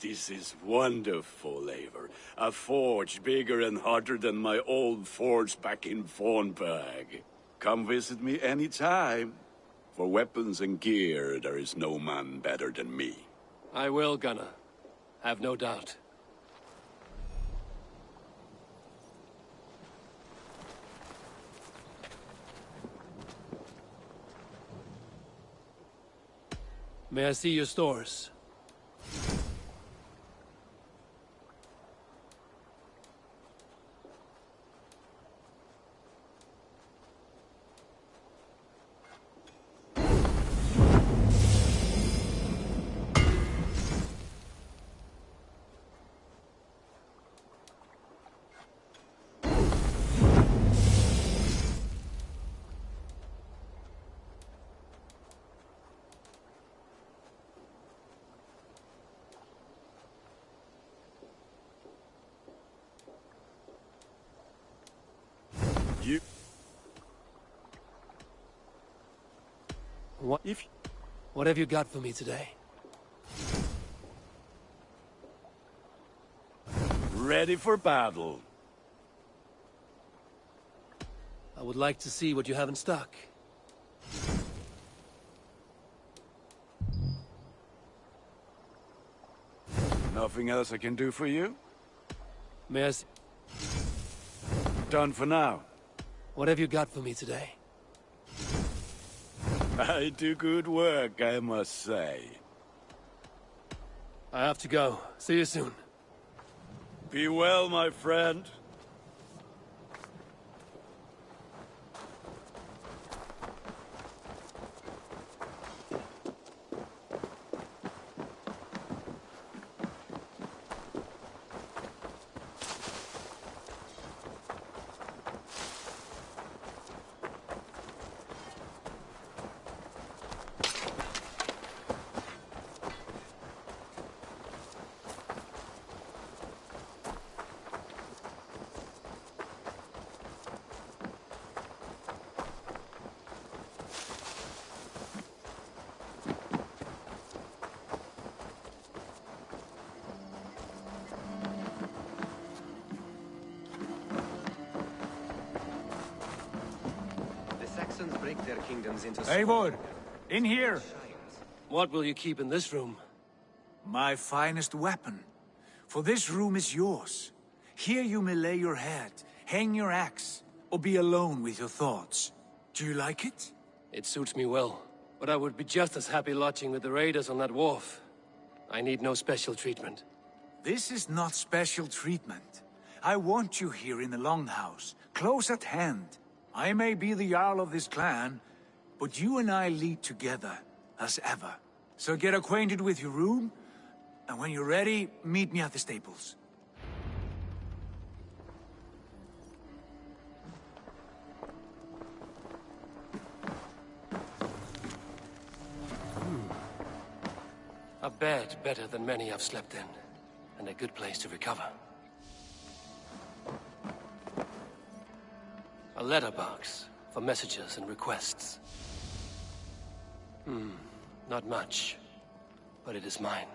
This is wonderful, Eivor. A forge bigger and harder than my old forge back in Vornberg. Come visit me anytime. For weapons and gear, there is no man better than me. I will, Gunnar. Have no doubt. May I see your stores? What have you got for me today? Ready for battle. I would like to see what you have in stock. Nothing else I can do for you? May I see? Done for now. What have you got for me today? I do good work, I must say. I have to go. See you soon. Be well, my friend. Break their kingdoms into Eivor! In here! What will you keep in this room? My finest weapon. For this room is yours. Here you may lay your head, hang your axe, or be alone with your thoughts. Do you like it? It suits me well, but I would be just as happy lodging with the raiders on that wharf. I need no special treatment. This is not special treatment. I want you here in the Longhouse, close at hand. I may be the Jarl of this clan, but you and I lead together, as ever. So get acquainted with your room, and when you're ready, meet me at the stables. A bed better than many I've slept in, and a good place to recover. A letterbox for messages and requests. Not much, but it is mine.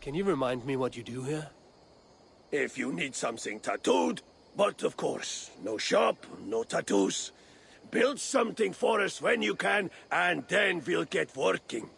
Can you remind me what you do here? If you need something tattooed, but of course, no shop, no tattoos. Build something for us when you can, and then we'll get working.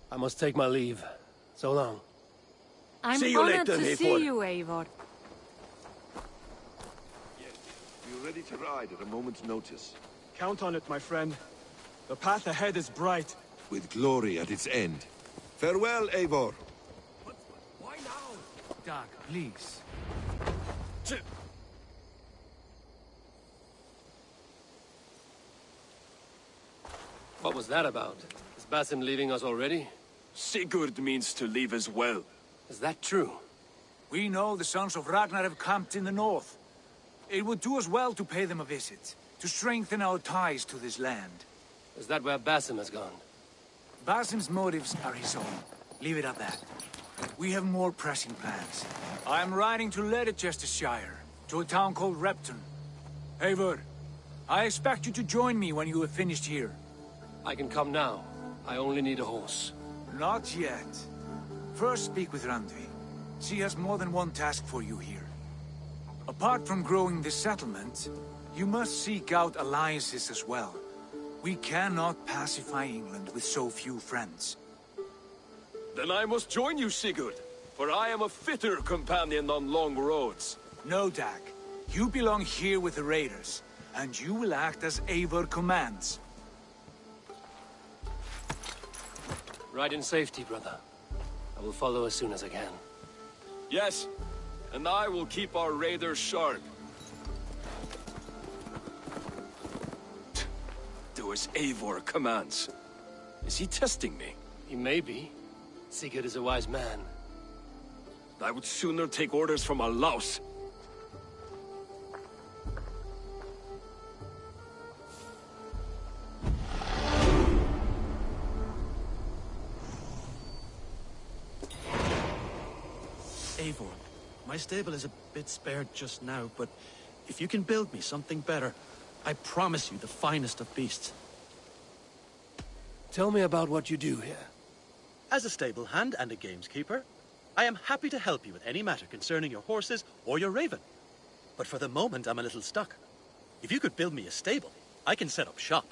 I must take my leave. So long. I'm See you honored later, to Eivor. see you, Eivor. Yes, we're ready to ride at a moment's notice. Count on it, my friend. The path ahead is bright. With glory at its end. Farewell, Eivor. Why now? Dag, please. What was that about? Is Basim leaving us already? Sigurd means to leave as well. Is that true? We know the sons of Ragnar have camped in the north. It would do us well to pay them a visit, to strengthen our ties to this land. Is that where Basim has gone? Basim's motives are his own. Leave it at that. We have more pressing plans. I am riding to Leicestershire, to a town called Repton. Eivor, I expect you to join me when you have finished here. I can come now. I only need a horse. Not yet. First speak with Randvi. She has more than one task for you here. Apart from growing this settlement, you must seek out alliances as well. We cannot pacify England with so few friends. Then I must join you, Sigurd, for I am a fitter companion on long roads. No, Dag. You belong here with the raiders, and you will act as Eivor commands. Ride in safety, brother. I will follow as soon as I can. Yes, and I will keep our raiders sharp. Do as Eivor commands. Is he testing me? He may be. Sigurd is a wise man. I would sooner take orders from a louse. Eivor, my stable is a bit spared just now, but if you can build me something better, I promise you the finest of beasts. Tell me about what you do here. As a stable hand and a gameskeeper, I am happy to help you with any matter concerning your horses or your raven. But for the moment, I'm a little stuck. If you could build me a stable, I can set up shop.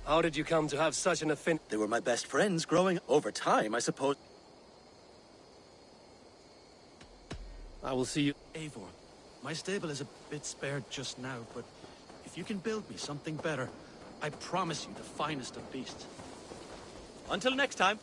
How did you come to have such an affinity? They were my best friends growing over time, I suppose. I will see you. Eivor, my stable is a bit spared just now, but if you can build me something better, I promise you the finest of beasts. Until next time.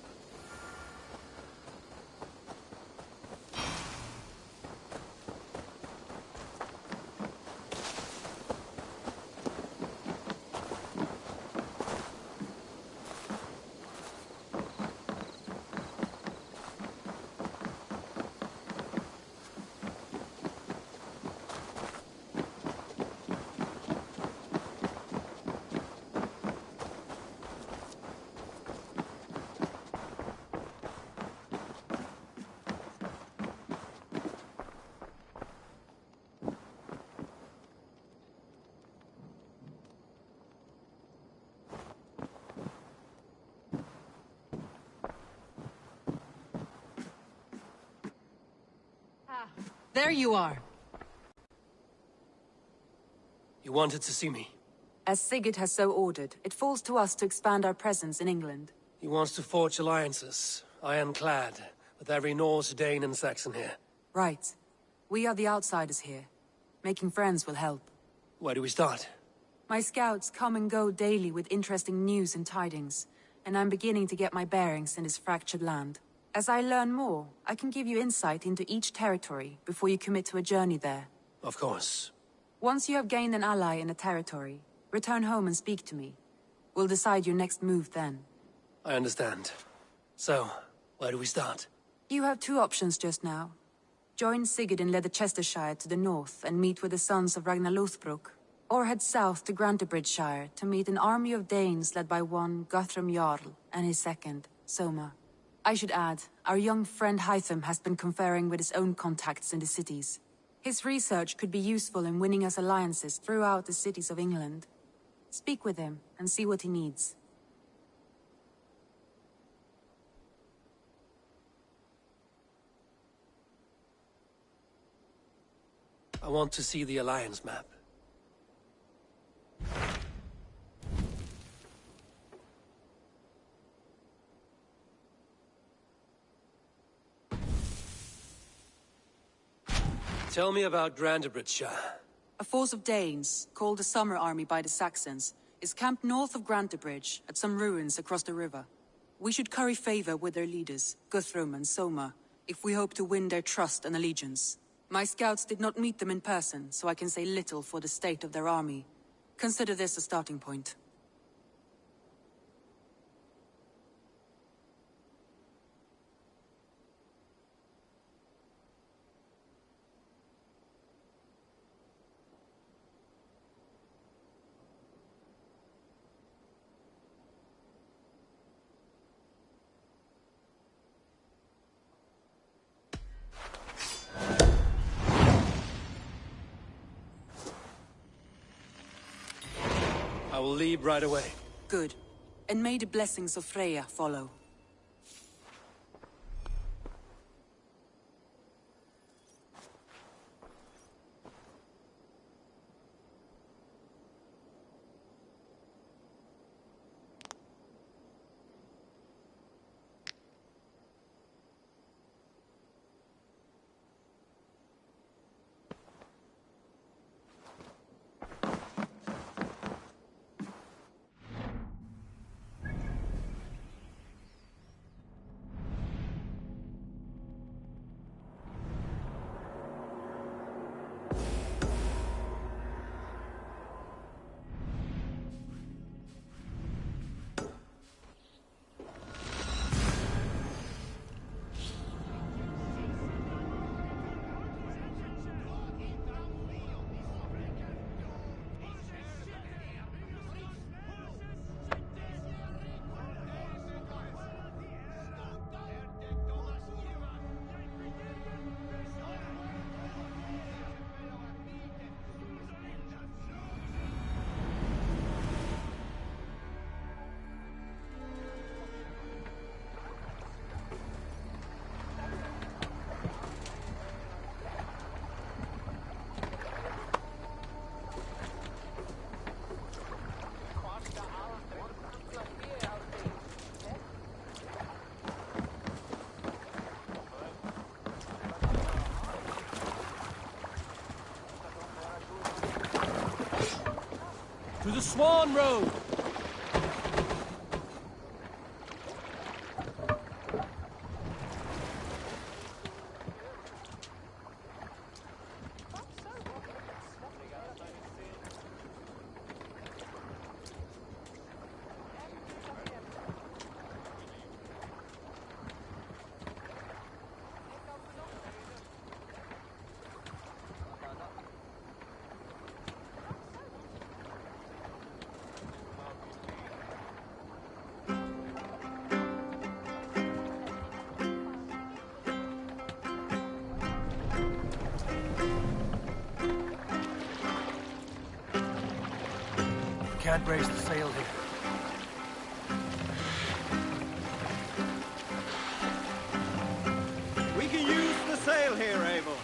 There you are. You wanted to see me. As Sigurd has so ordered, it falls to us to expand our presence in England. He wants to forge alliances, ironclad, with every Norse, Dane, and Saxon here. Right. We are the outsiders here. Making friends will help. Where do we start? My scouts come and go daily with interesting news and tidings, and I'm beginning to get my bearings in this fractured land. As I learn more, I can give you insight into each territory before you commit to a journey there. Of course. Once you have gained an ally in a territory, return home and speak to me. We'll decide your next move then. I understand. So, where do we start? You have two options just now. Join Sigurd in Leicestershire to the north and meet with the sons of Ragnar Lothbrok, or head south to Grantebridgeshire to meet an army of Danes led by one Guthrum Jarl and his second, Soma. I should add, our young friend Hytham has been conferring with his own contacts in the cities. His research could be useful in winning us alliances throughout the cities of England. Speak with him and see what he needs. I want to see the Alliance map. Tell me about Grantebridgeshire. A force of Danes, called the Summer Army by the Saxons, is camped north of Grantebridge at some ruins across the river. We should curry favor with their leaders, Guthrum and Soma, if we hope to win their trust and allegiance. My scouts did not meet them in person, so I can say little for the state of their army. Consider this a starting point. I will leave right away. Good. And may the blessings of Freya follow. To the Swan Road! Can't raise the sail here. We can use the sail here, Abel.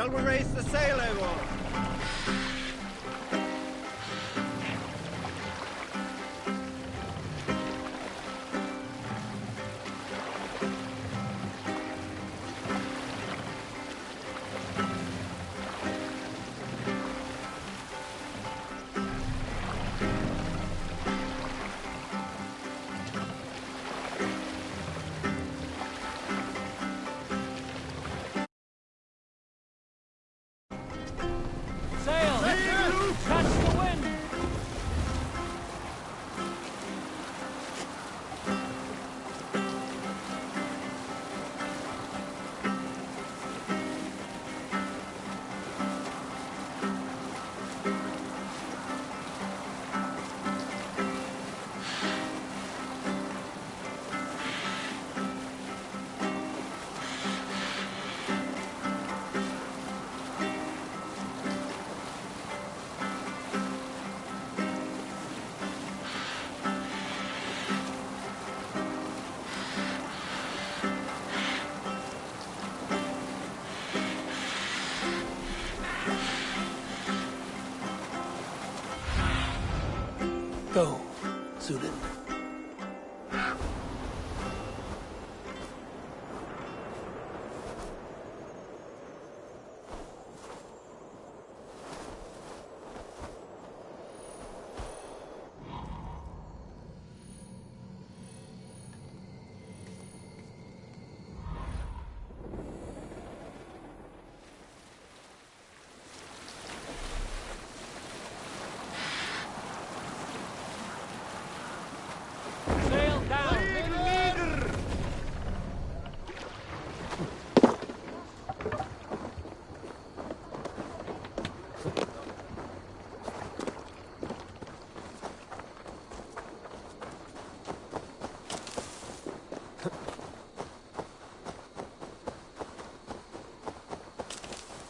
Shall we raise the sail, Eivor? Sail! Catch the wind! Go, Zulin. Sail down!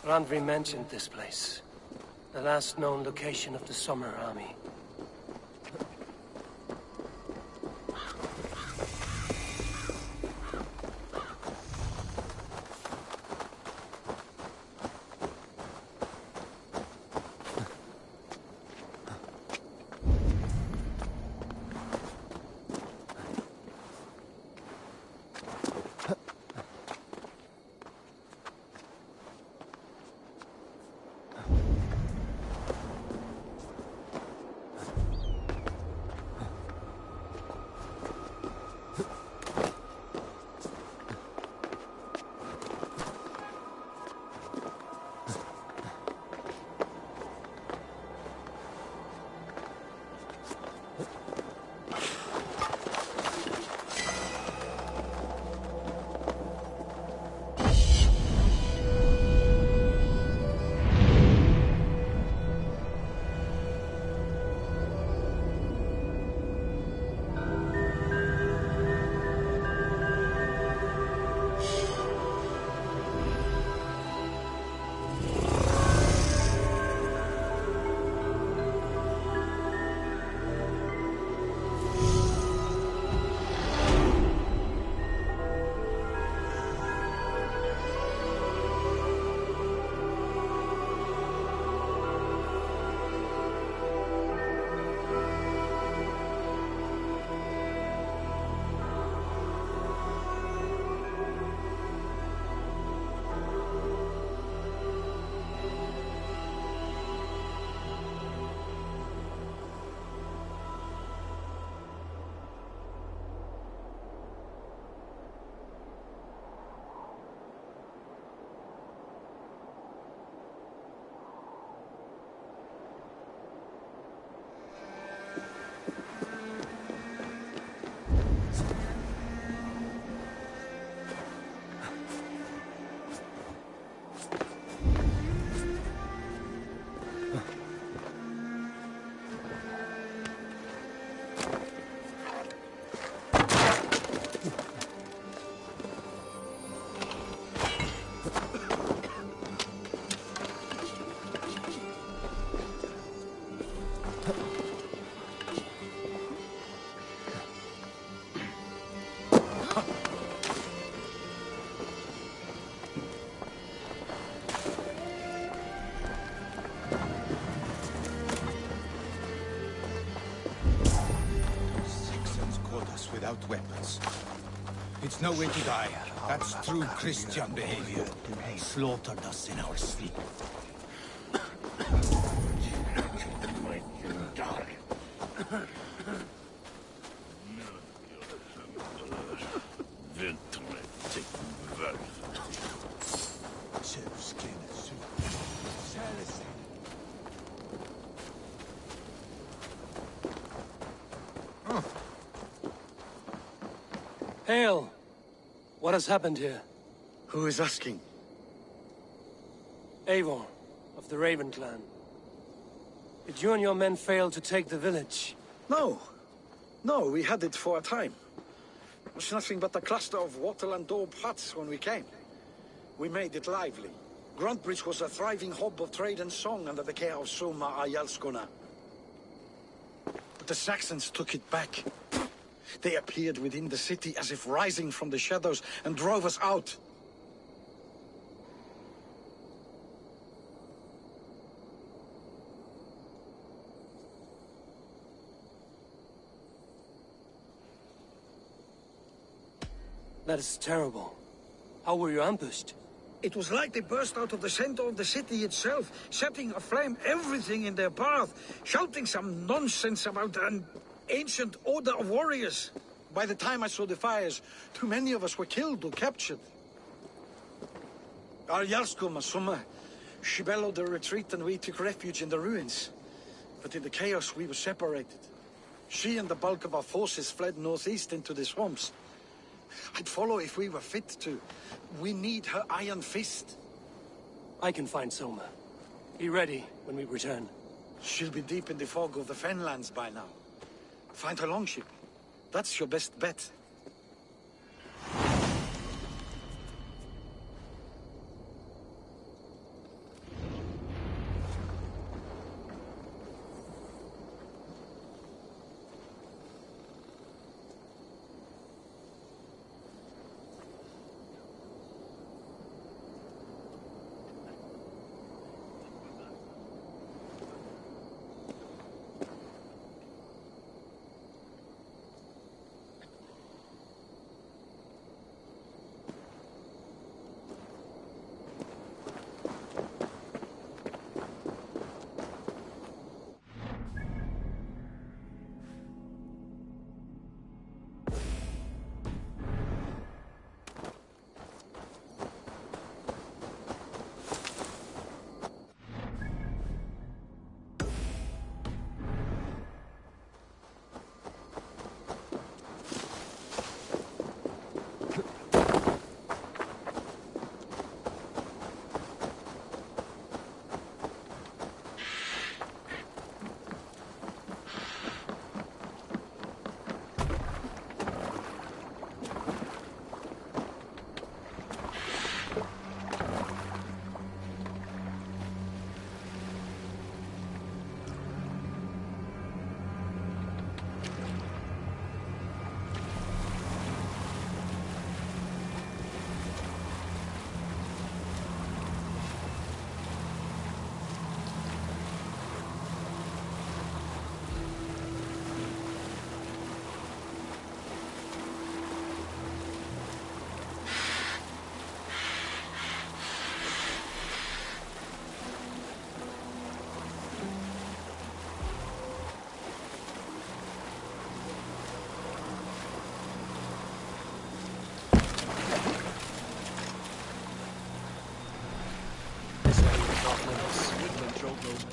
Randvi mentioned this place. The last known location of the Summer Army. without weapons. It's no way to die. That's true Christian behavior. He slaughtered us in our sleep. Hail! What has happened here? Who is asking? Eivor, of the Raven clan. Did you and your men fail to take the village? No. No, we had it for a time. It was nothing but a cluster of wattle and daub huts when we came. We made it lively. Gruntbridge was a thriving hub of trade and song under the care of Soma Ayalskona. But the Saxons took it back. They appeared within the city as if rising from the shadows and drove us out. That is terrible. How were you ambushed? It was like they burst out of the center of the city itself, setting aflame everything in their path, shouting some nonsense about an ancient order of warriors. By the time I saw the fires, too many of us were killed or captured. Our Yarsko Masuma, she bellowed a retreat and we took refuge in the ruins. But in the chaos we were separated. She and the bulk of our forces fled northeast into the swamps. I'd follow if we were fit to. We need her iron fist. I can find Soma. Be ready when we return. She'll be deep in the fog of the Fenlands by now. Find her longship. That's your best bet.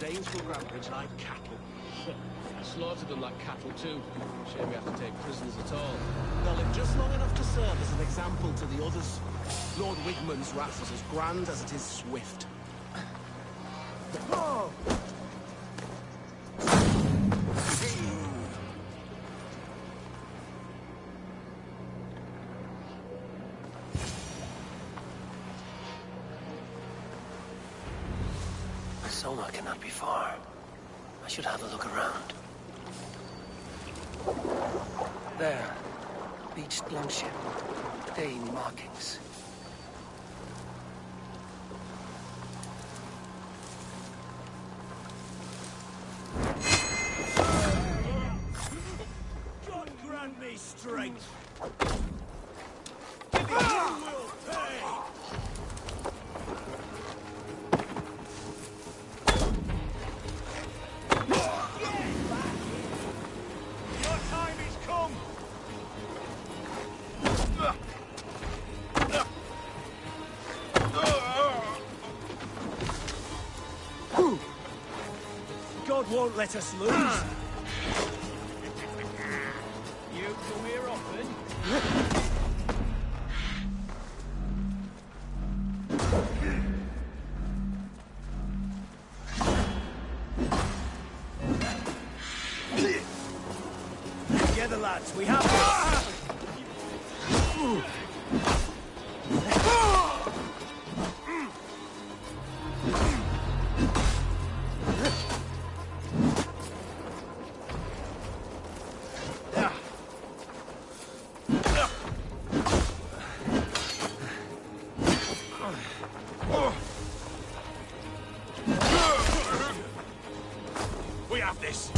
Danes will rampage like cattle. Slaughtered them like cattle too. Shame we have to take prisoners at all. They'll live just long enough to serve as an example to the others. Lord Wigmund's wrath is as grand as it is swift. Oh! Soma cannot be far. I should have a look around. There. Beached longship. Dane markings. God grant me strength. You will pay. Your time is come. God won't let us lose. You come here often? Together, lads, we have this. We have this.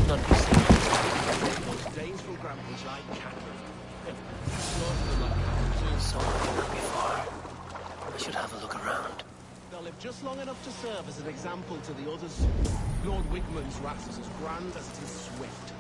Not be seen. Danes from Grantbridge like cattle. Slaughtered them like cattle too. Saw them before. I should have a look around. They'll live just long enough to serve as an example to the others. Lord Wigmund's wrath is as grand as it is swift.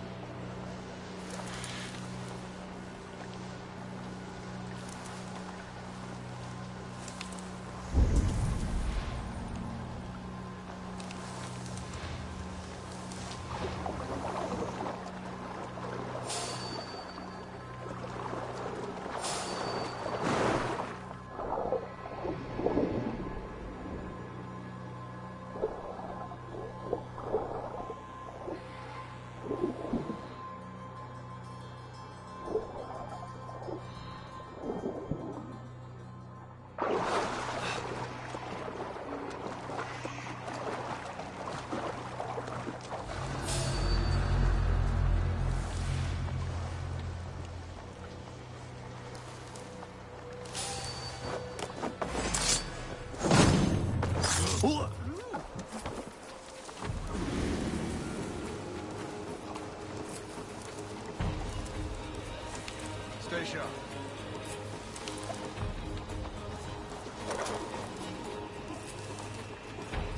Stay sharp.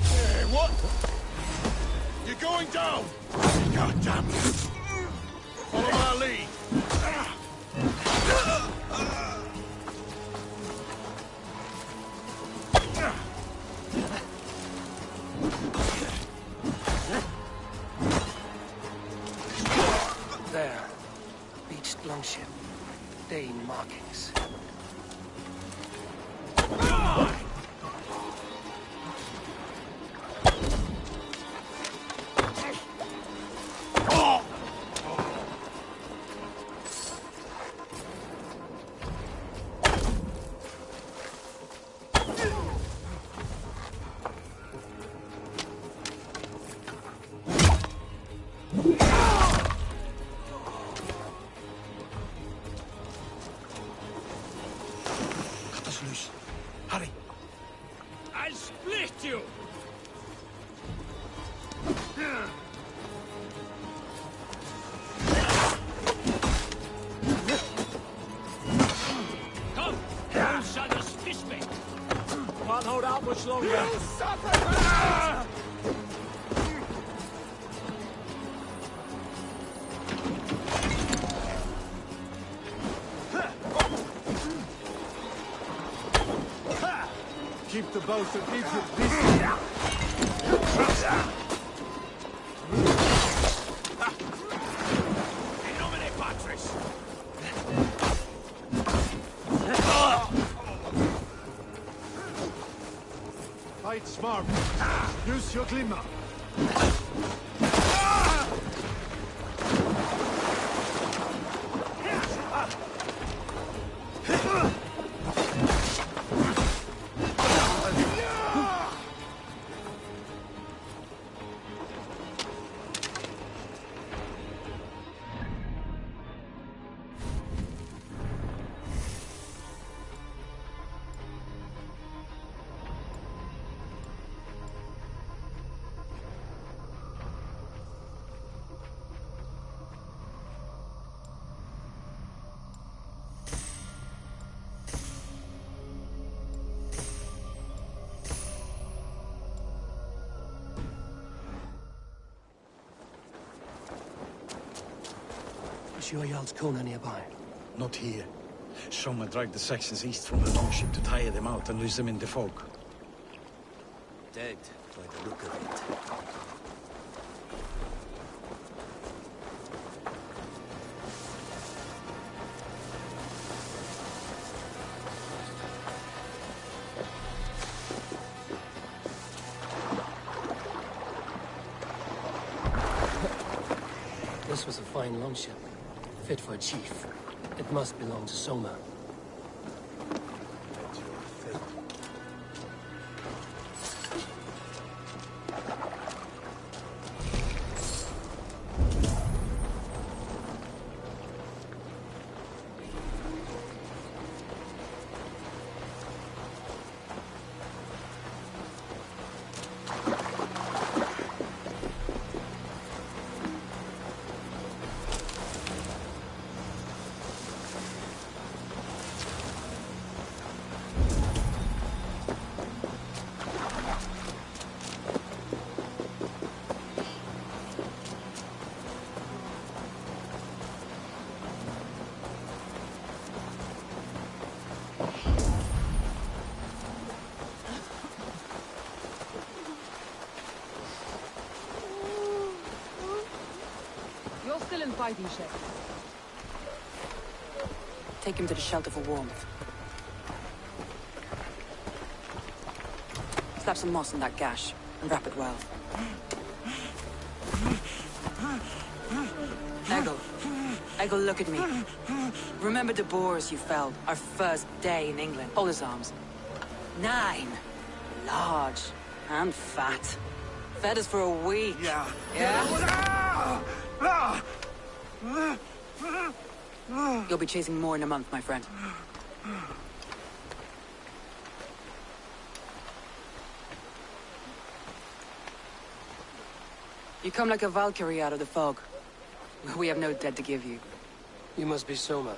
Hey, what? You're going down! God damn it! Follow my lead! There. Beached longship. Dane markings. Hurry! I'll split you! Come! You shall just fish me! Can't hold out much longer. You suffer! Keep the boat and keep it busy. In nomine Patris! Fight smart. Use your glimmer. Is your Jarl's Kona nearby? Not here. Someone dragged the Saxons east from the longship to tire them out and lose them in the fog. Dead, by the look of it. This was a fine longship. Fit for a chief. It must belong to Soma. still in fighting shape. Take him to the shelter for warmth. Slap some moss on that gash, and wrap it well. Eggle, look at me. Remember the boars you felled, our first day in England? Hold his arms. 9. Large. And fat. Fed us for a week. Yeah. Yeah? You'll be chasing more in a month, my friend. You come like a Valkyrie out of the fog. We have no dead to give you. You must be Soma.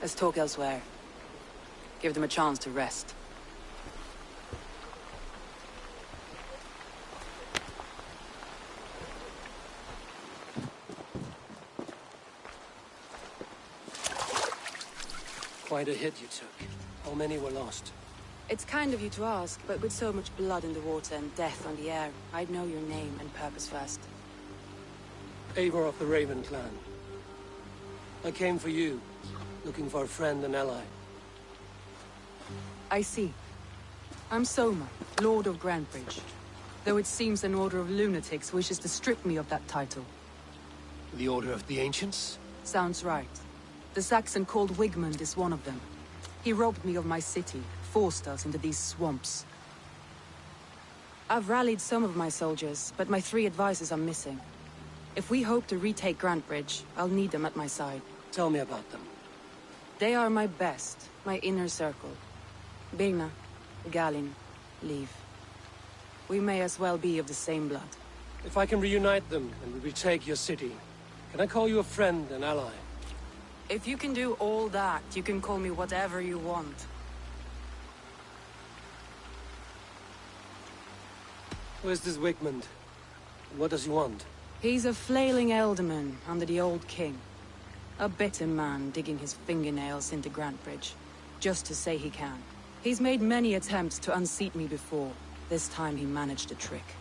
Let's talk elsewhere. Give them a chance to rest. Quite a hit you took. How many were lost? It's kind of you to ask, but with so much blood in the water and death on the air, I'd know your name and purpose first. Eivor of the Raven clan. I came for you, looking for a friend and ally. I see. I'm Soma, Lord of Grantebridge. Though it seems an order of lunatics wishes to strip me of that title. The Order of the Ancients? Sounds right. The Saxon called Wigmund is one of them. He robbed me of my city, forced us into these swamps. I've rallied some of my soldiers, but my 3 advisors are missing. If we hope to retake Grantebridge, I'll need them at my side. Tell me about them. They are my best, my inner circle. Birna, Galin, Leave. We may as well be of the same blood. If I can reunite them and we retake your city, can I call you a friend and ally? If you can do all that, you can call me whatever you want. Where's this Wigmund? What does he want? He's a flailing elderman under the old king. A bitter man digging his fingernails into Grantebridge, just to say he can. He's made many attempts to unseat me before. This time he managed a trick.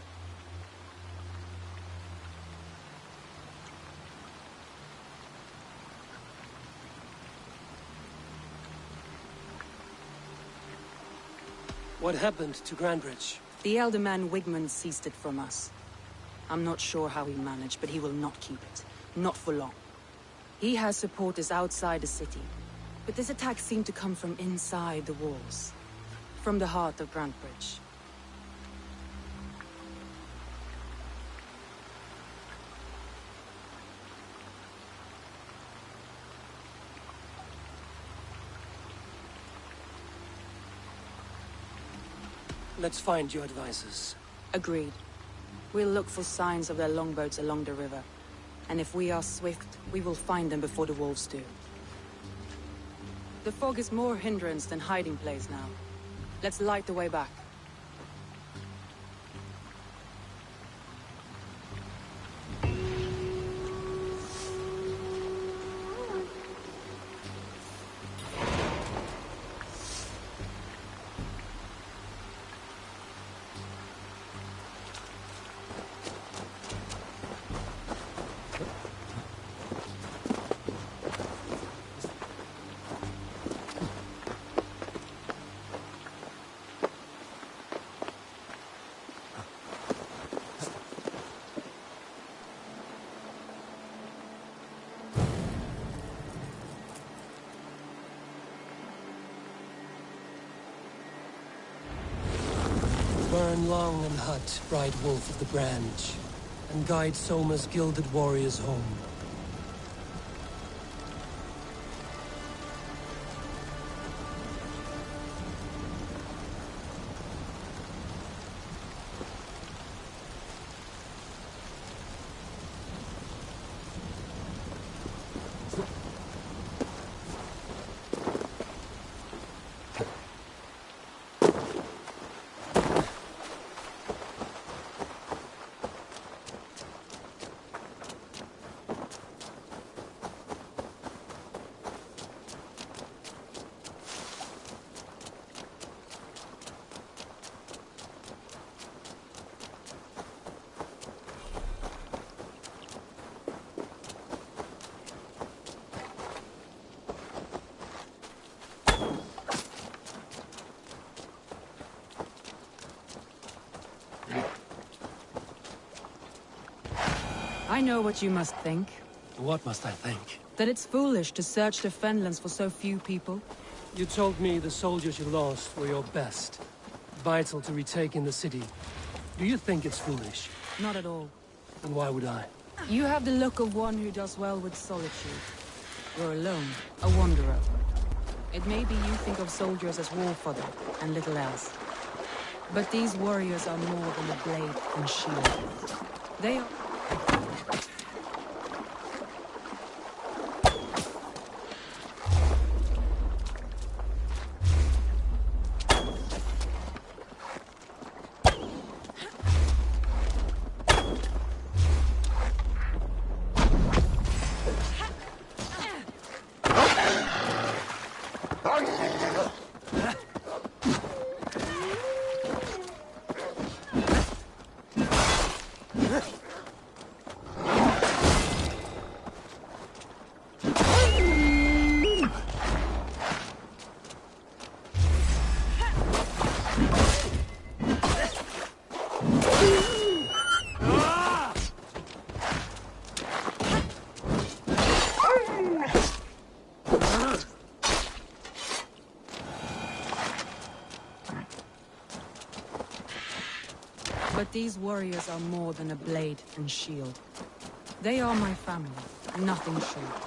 What happened to Grantebridge? The elder man Wigmund seized it from us. I'm not sure how he managed, but he will not keep it. Not for long. He has supporters outside the city, but this attack seemed to come from inside the walls. From the heart of Grantebridge. Let's find your advisors. Agreed. We'll look for signs of their longboats along the river. And if we are swift, we will find them before the wolves do. The fog is more hindrance than hiding place now. Let's light the way back. Burn long and hot, bright wolf of the branch, and guide Soma's gilded warriors home. I know what you must think. What must I think? That it's foolish to search the Fenlands for so few people. You told me the soldiers you lost were your best. Vital to retaking the city. Do you think it's foolish? Not at all. And why would I? You have the look of one who does well with solitude. You're alone, a wanderer. It may be you think of soldiers as war fodder, and little else. But these warriors are more than a blade and shield. They are... But these warriors are more than a blade and shield. They are my family, nothing short.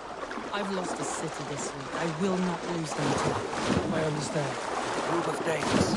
I've lost a city this week. I will not lose them too. I understand. Group of Danes.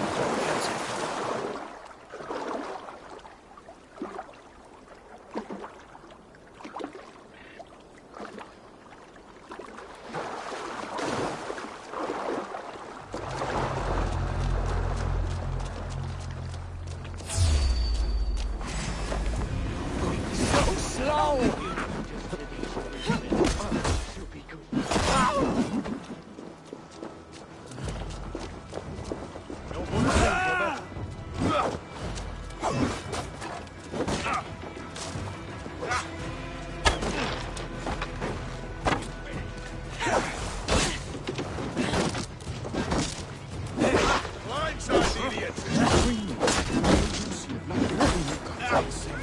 Cancel.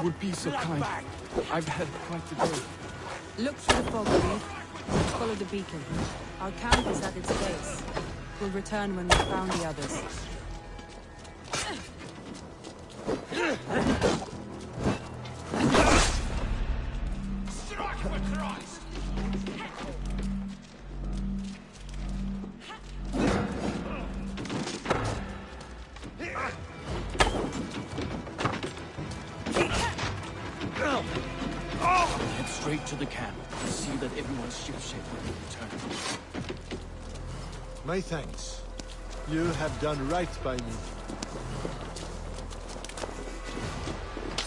Would be so kind. I've had quite the day. Look through the fog, Reeve. Follow the beacon. Our camp is at its base. We'll return when we've found the others. Strike for Christ! Head straight to the camp. See that everyone's shipshape when we return. My thanks. You have done right by me.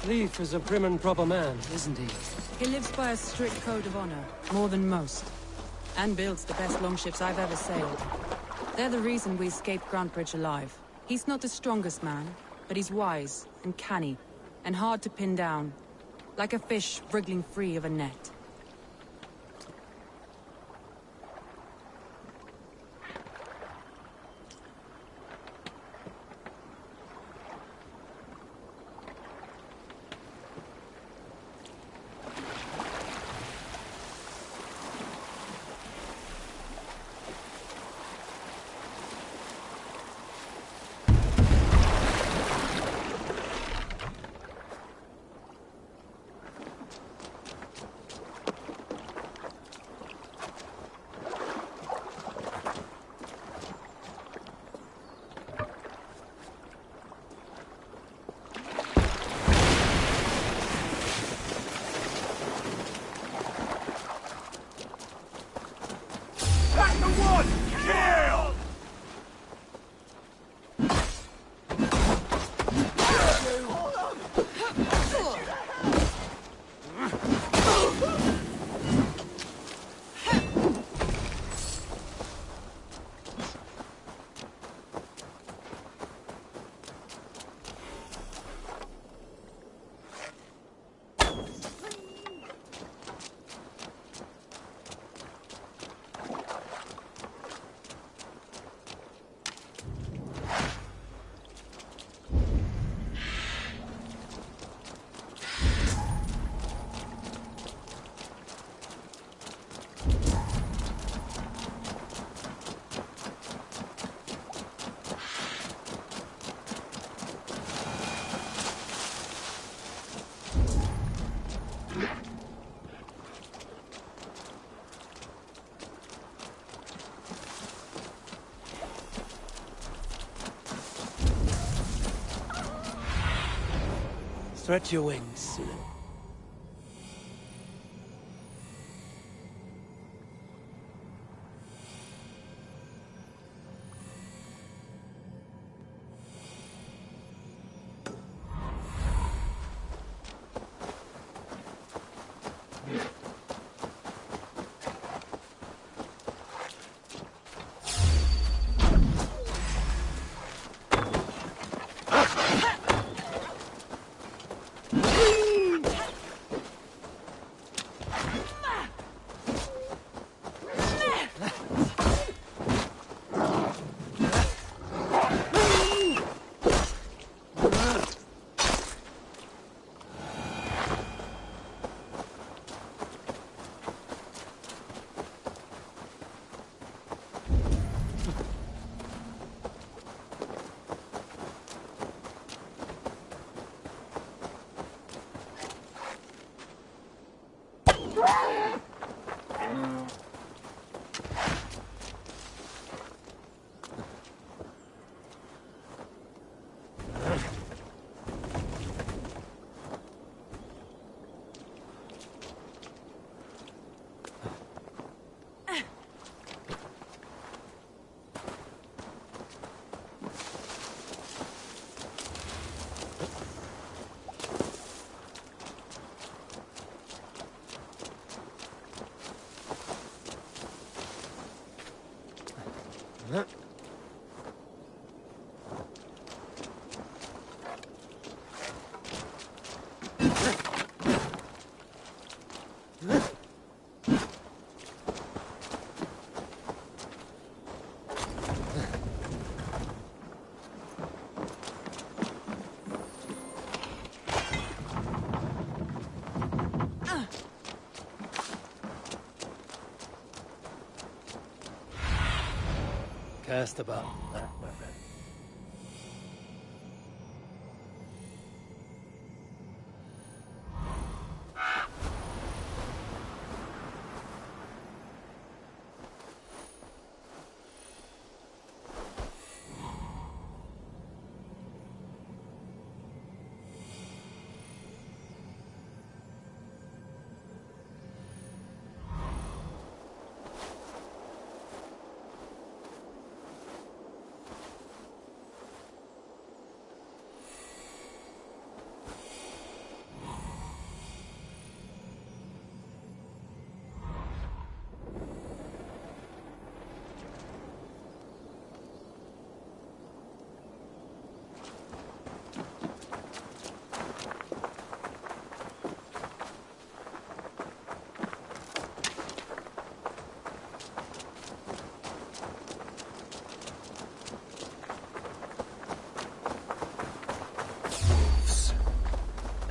Leif is a prim and proper man, isn't he? He lives by a strict code of honor, more than most. And builds the best longships I've ever sailed. They're the reason we escaped Grantebridge alive. He's not the strongest man, but he's wise and canny, and hard to pin down. Like a fish wriggling free of a net. Stretch your wings. Cast about that weapon.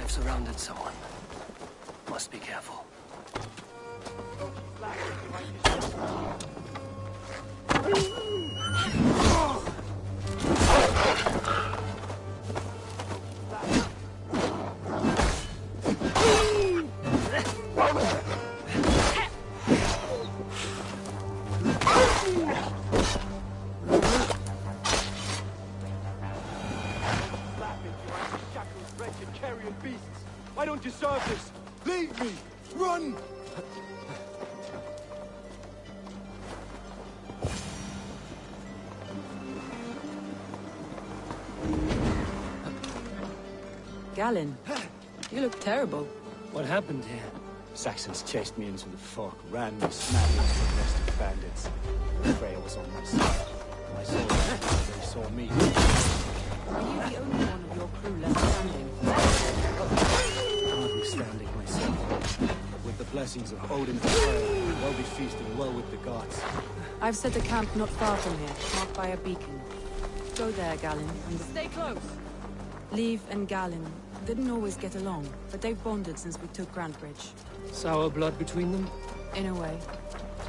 Surrounded someone. Must be careful. Why don't you serve this? Leave me! Run! Galen, you look terrible. What happened here? Saxons chased me into the fog, ran me smack into the nest of bandits. Freya was on my side. When I saw them, they saw me. Are you the only one of your crew left standing? Hardly standing myself. With the blessings of Odin and Freya, we'll be feasting well with the gods. I've set a camp not far from here, marked by a beacon. Go there, Galen, and stay close. Leave and Galen didn't always get along, but they've bonded since we took Grantebridge. Sour blood between them? In a way.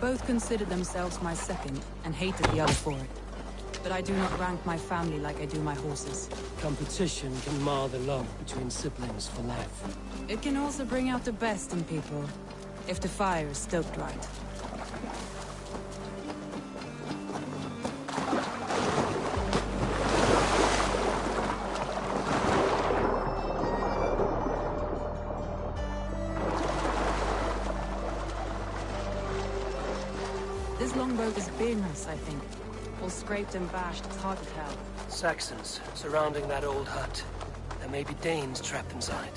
Both considered themselves my second, and hated the other for it. But I do not rank my family like I do my horses. Competition can mar the love between siblings for life. It can also bring out the best in people, if the fire is stoked right. longboat is Birna's, I think. All scraped and bashed, it's hard to tell. Saxons surrounding that old hut. There may be Danes trapped inside.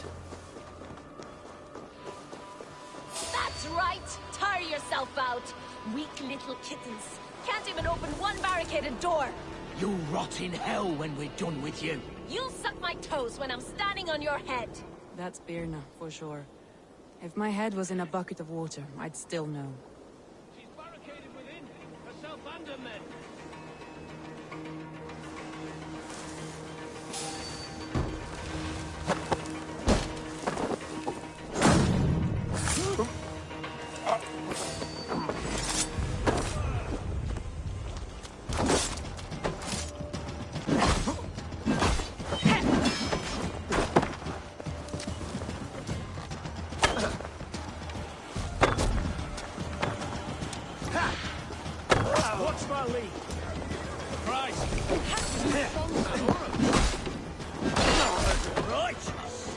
That's right! Tire yourself out! Weak little kittens. Can't even open one barricaded door! You'll rot in hell when we're done with you. You'll suck my toes when I'm standing on your head! That's Birna, for sure. If my head was in a bucket of water, I'd still know. She's barricaded within. Herself and her men. Watch my lead. Christ. Righteous.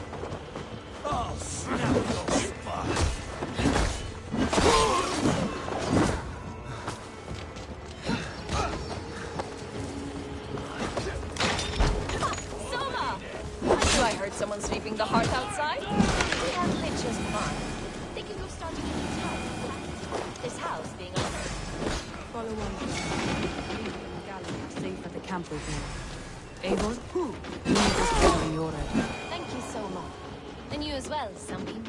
Oh, snap your spine. Soma! I heard someone sweeping the hearth outside. We have lit just fine. They can go start a new town. This house being honored. Follow on. Leave and Gallon are safe at the camp with me. Eivor? You need this carry your end. Thank you, Soma. And you as well, Sunbeam.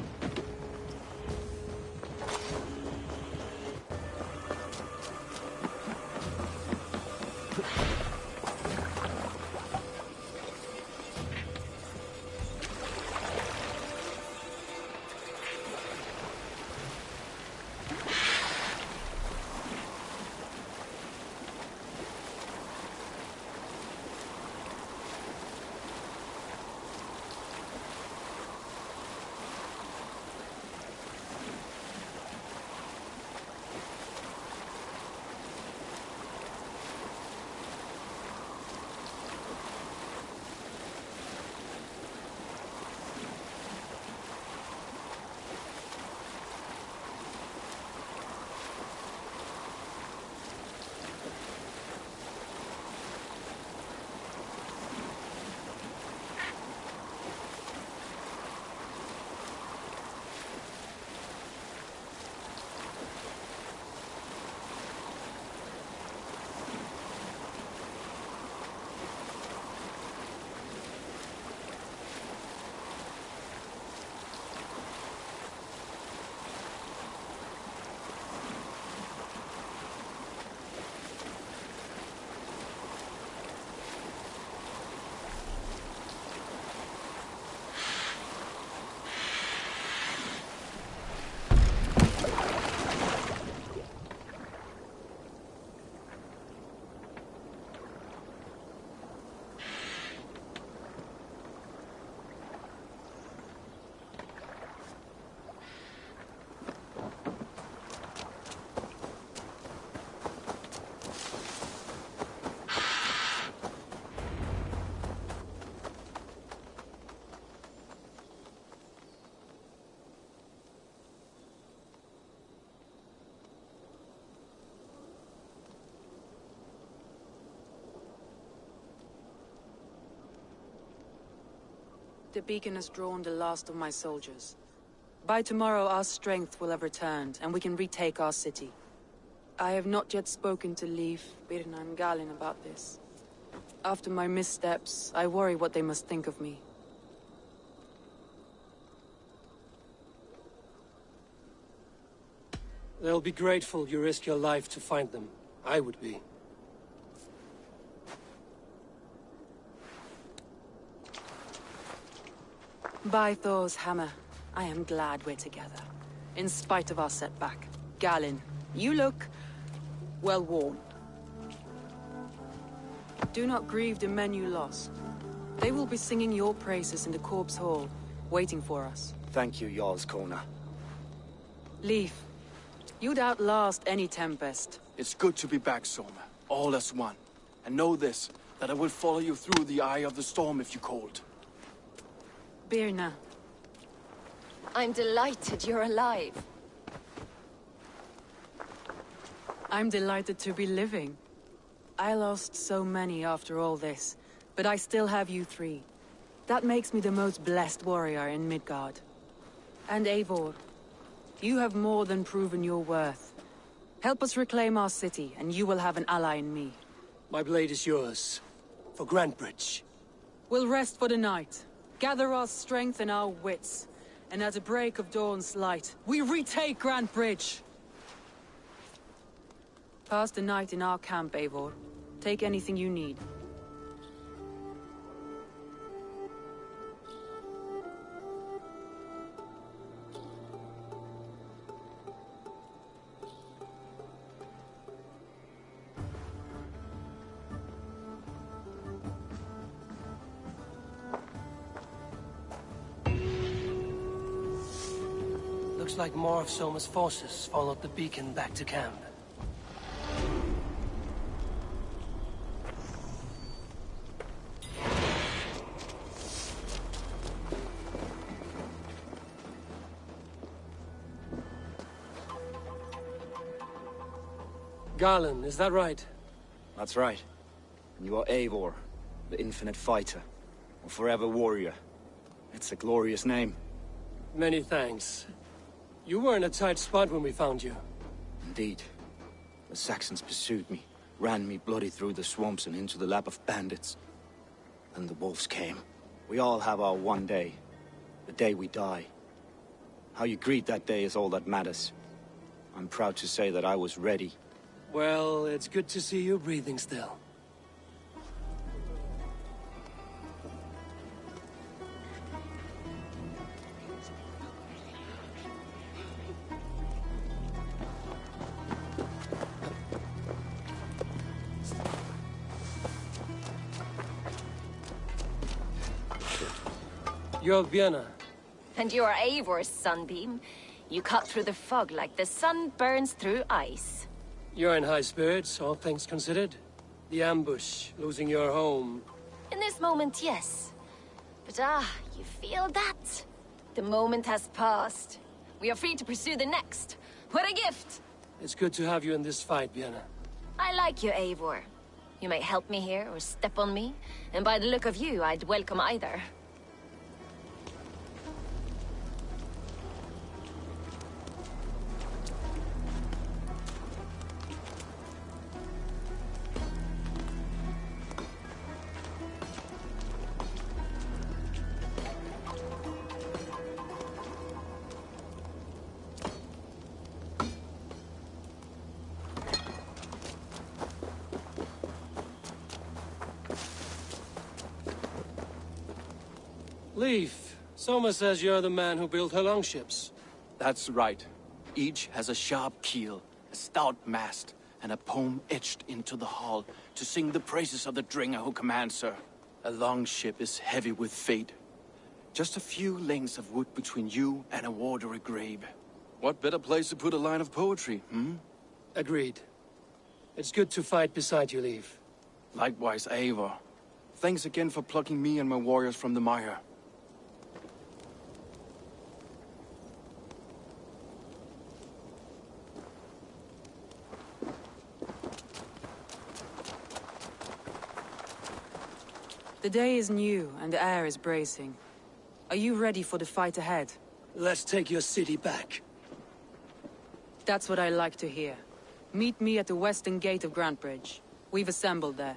The beacon has drawn the last of my soldiers. By tomorrow our strength will have returned, and we can retake our city. I have not yet spoken to Leif, Birna and Galen about this. After my missteps, I worry what they must think of me. They'll be grateful you risk your life to find them. I would be. By Thor's hammer, I am glad we're together. In spite of our setback. Galen, you look well worn. Do not grieve the men you lost. They will be singing your praises in the corpse hall, waiting for us. Thank you, Jarl's Kona. Leif, you'd outlast any tempest. It's good to be back, Soma. All as one. And know this, that I will follow you through the eye of the storm if you called. Birna. I'm delighted you're alive. I'm delighted to be living. I lost so many after all this, but I still have you three. That makes me the most blessed warrior in Midgard. And Eivor, you have more than proven your worth. Help us reclaim our city, and you will have an ally in me. My blade is yours. For Grantebridge. We'll rest for the night, gather our strength and our wits, and at the break of dawn's light, we retake Grantebridge! Pass the night in our camp, Eivor. Take anything you need. Looks like more of Soma's forces followed the beacon back to camp. Garland, is that right? That's right. And you are Eivor, the infinite fighter, or forever warrior. It's a glorious name. Many thanks. You were in a tight spot when we found you. Indeed. The Saxons pursued me, ran me bloody through the swamps and into the lap of bandits. Then the wolves came. We all have our one day. The day we die. How you greet that day is all that matters. I'm proud to say that I was ready. Well, it's good to see you breathing still. You're Vienna. And you are Eivor's sunbeam. You cut through the fog like the sun burns through ice. You're in high spirits, all things considered. The ambush, losing your home. In this moment, yes. But you feel that? The moment has passed. We are free to pursue the next. What a gift! It's good to have you in this fight, Vienna. I like you, Eivor. You may help me here or step on me, and by the look of you, I'd welcome either. Leif, Soma says you're the man who built her longships. That's right. Each has a sharp keel, a stout mast, and a poem etched into the hull to sing the praises of the Dringer who commands her. A longship is heavy with fate. Just a few lengths of wood between you and a watery grave. What better place to put a line of poetry, Agreed. It's good to fight beside you, Leif. Likewise, Eivor. Thanks again for plucking me and my warriors from the mire. The day is new, and the air is bracing. Are you ready for the fight ahead? Let's take your city back. That's what I like to hear. Meet me at the western gate of Grantebridge. We've assembled there.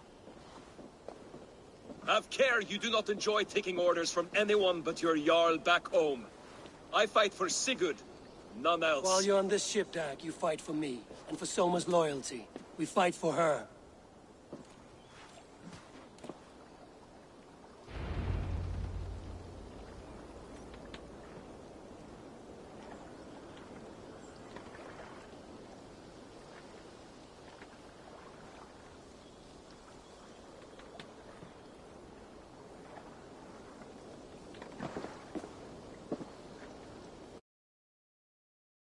Have care you do not enjoy taking orders from anyone but your Jarl back home. I fight for Sigurd, none else. While you're on this ship, Dag, you fight for me, and for Soma's loyalty. We fight for her.